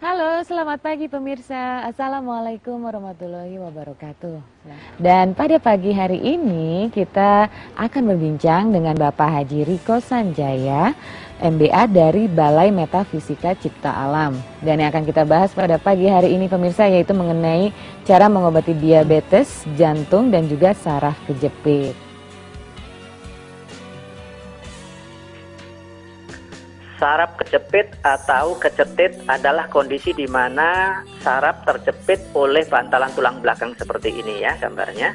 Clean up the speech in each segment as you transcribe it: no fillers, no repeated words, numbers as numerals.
Halo, selamat pagi pemirsa. Assalamualaikum warahmatullahi wabarakatuh. Dan pada pagi hari ini kita akan berbincang dengan Bapak Haji Riko Sanjaya, MBA dari Balai Metafisika Cipta Alam. Dan yang akan kita bahas pada pagi hari ini pemirsa yaitu mengenai cara mengobati diabetes, jantung dan juga saraf kejepit. Saraf kejepit atau kecetit adalah kondisi di mana saraf terjepit oleh bantalan tulang belakang seperti ini ya gambarnya.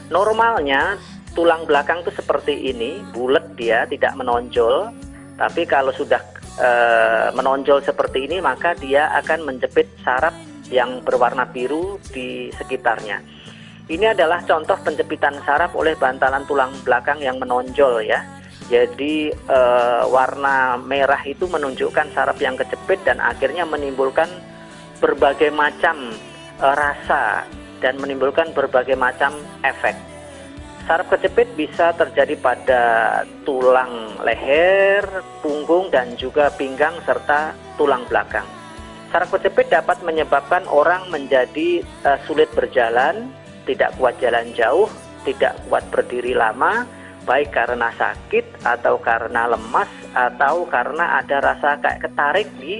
Normalnya tulang belakang itu seperti ini, bulat dia, tidak menonjol. Tapi kalau sudah menonjol seperti ini maka dia akan menjepit saraf yang berwarna biru di sekitarnya. Ini adalah contoh penjepitan saraf oleh bantalan tulang belakang yang menonjol ya. Jadi warna merah itu menunjukkan saraf yang kejepit dan akhirnya menimbulkan berbagai macam rasa dan menimbulkan berbagai macam efek. Saraf kejepit bisa terjadi pada tulang leher, punggung dan juga pinggang serta tulang belakang. Saraf kejepit dapat menyebabkan orang menjadi sulit berjalan, tidak kuat jalan jauh, tidak kuat berdiri lama, baik karena sakit atau karena lemas atau karena ada rasa kayak ketarik di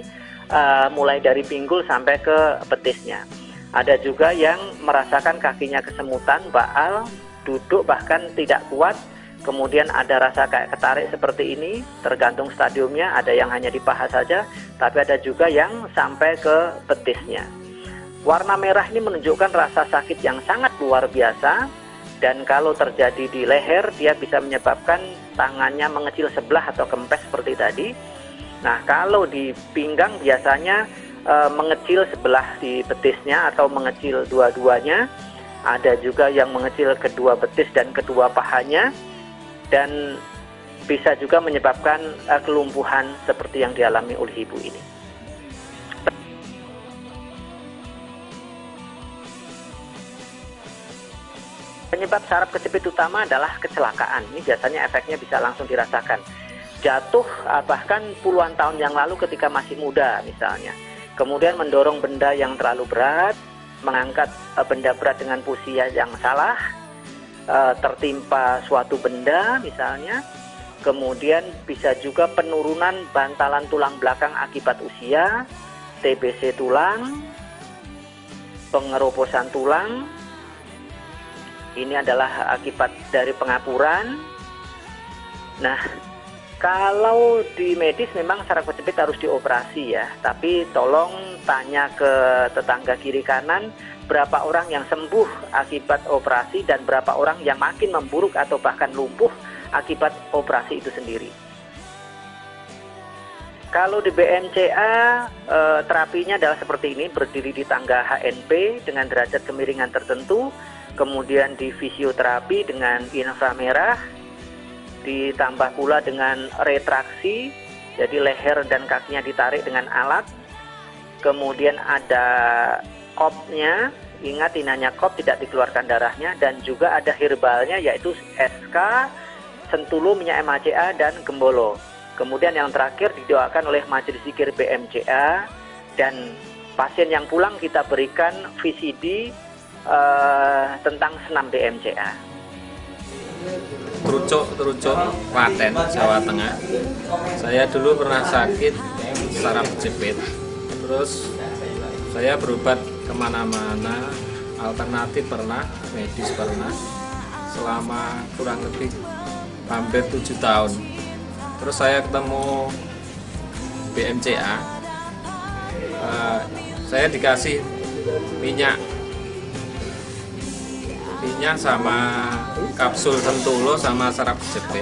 mulai dari pinggul sampai ke betisnya. Ada juga yang merasakan kakinya kesemutan, baal, duduk bahkan tidak kuat. Kemudian ada rasa kayak ketarik seperti ini, tergantung stadiumnya. Ada yang hanya di paha saja, tapi ada juga yang sampai ke betisnya. Warna merah ini menunjukkan rasa sakit yang sangat luar biasa. Dan kalau terjadi di leher, dia bisa menyebabkan tangannya mengecil sebelah atau kempes seperti tadi. Nah, kalau di pinggang biasanya mengecil sebelah di betisnya atau mengecil dua-duanya. Ada juga yang mengecil kedua betis dan kedua pahanya. Dan bisa juga menyebabkan kelumpuhan seperti yang dialami oleh ibu ini. Penyebab saraf kejepit utama adalah kecelakaan. Ini biasanya efeknya bisa langsung dirasakan. Jatuh bahkan puluhan tahun yang lalu ketika masih muda misalnya. Kemudian mendorong benda yang terlalu berat, mengangkat benda berat dengan posisi yang salah, tertimpa suatu benda misalnya. Kemudian bisa juga penurunan bantalan tulang belakang akibat usia, TBC tulang, pengeroposan tulang. Ini adalah akibat dari pengapuran. Nah, kalau di medis memang saraf kejepit harus dioperasi ya. Tapi tolong tanya ke tetangga kiri kanan berapa orang yang sembuh akibat operasi dan berapa orang yang makin memburuk atau bahkan lumpuh akibat operasi itu sendiri. Kalau di BMCA terapinya adalah seperti ini, berdiri di tangga HNP dengan derajat kemiringan tertentu. Kemudian di fisioterapi dengan inframerah, ditambah pula dengan retraksi, jadi leher dan kakinya ditarik dengan alat. Kemudian ada kopnya, ingat ini hanya kop, tidak dikeluarkan darahnya. Dan juga ada herbalnya yaitu SK, Sentulu, minyak MHCA, dan Gembolo. Kemudian yang terakhir didoakan oleh Majelis Zikir BMCA. Dan pasien yang pulang kita berikan VCD tentang senam BMCA. Trucuk, Klaten, Jawa Tengah. Saya dulu pernah sakit saraf kejepit. Terus saya berobat kemana-mana, alternatif pernah, medis pernah, selama kurang lebih hampir 7 tahun. Terus saya ketemu BMCA. Saya dikasih minyak sama kapsul Sentulo sama saraf kejepit.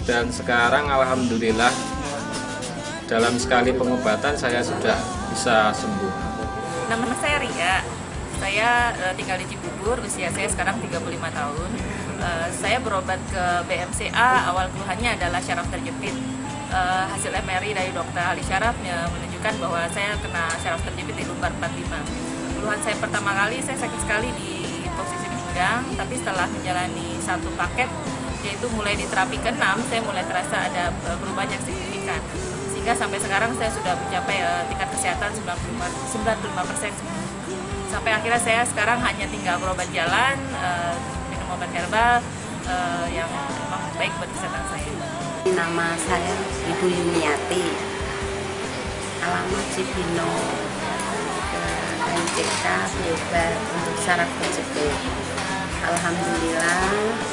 Dan sekarang alhamdulillah dalam sekali pengobatan saya sudah bisa sembuh. Nama saya Ria. Saya tinggal di Cibubur, usia saya sekarang 35 tahun. Saya berobat ke BMCA, awal keluhannya adalah syaraf terjepit. Hasil MRI dari dokter ahli syaraf menunjukkan bahwa saya kena syaraf terjepit di lumbar 45. Keluhan saya pertama kali, saya sakit sekali di posisi pinggang, tapi setelah menjalani satu paket, yaitu mulai di terapi ke-6, saya mulai terasa ada perubahan yang signifikan. sehingga sampai sekarang saya sudah mencapai tingkat kesehatan 95% sembuh. Sampai akhirnya saya sekarang hanya tinggal berobat jalan, minum obat herbal yang memang baik buat kesehatan saya. Nama saya Ibu Yumiati, alamat Cibino, ke MCK berobat untuk saraf kejepit. Alhamdulillah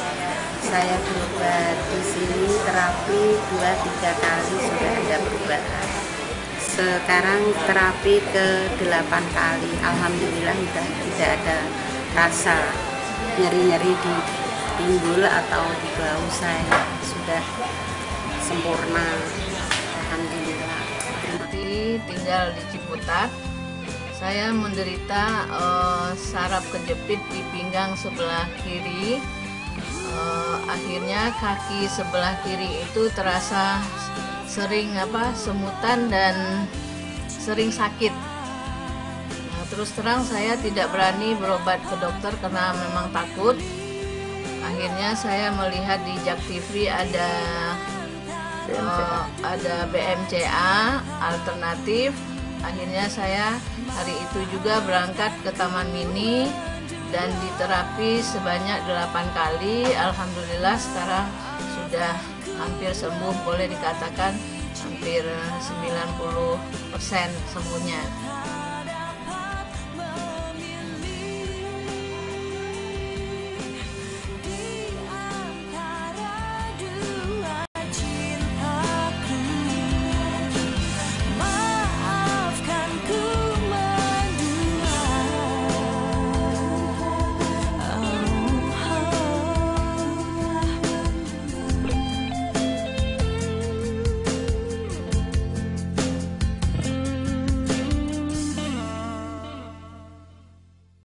saya berobat di sini terapi 2-3 kali sudah ada perubahan. Sekarang terapi ke-8 kali, alhamdulillah sudah tidak ada rasa nyeri-nyeri di pinggul atau di bahu, saya sudah sempurna, alhamdulillah. Tinggal di Ciputat. Saya menderita saraf kejepit di pinggang sebelah kiri. Akhirnya kaki sebelah kiri itu terasa sering semutan dan sering sakit. Nah, terus terang saya tidak berani berobat ke dokter karena memang takut. Akhirnya saya melihat di Jak TV ada BMCA alternatif. Akhirnya saya hari itu juga berangkat ke Taman Mini dan diterapi sebanyak 8 kali. Alhamdulillah sekarang sudah hampir sembuh, boleh dikatakan hampir 90% sembuhnya.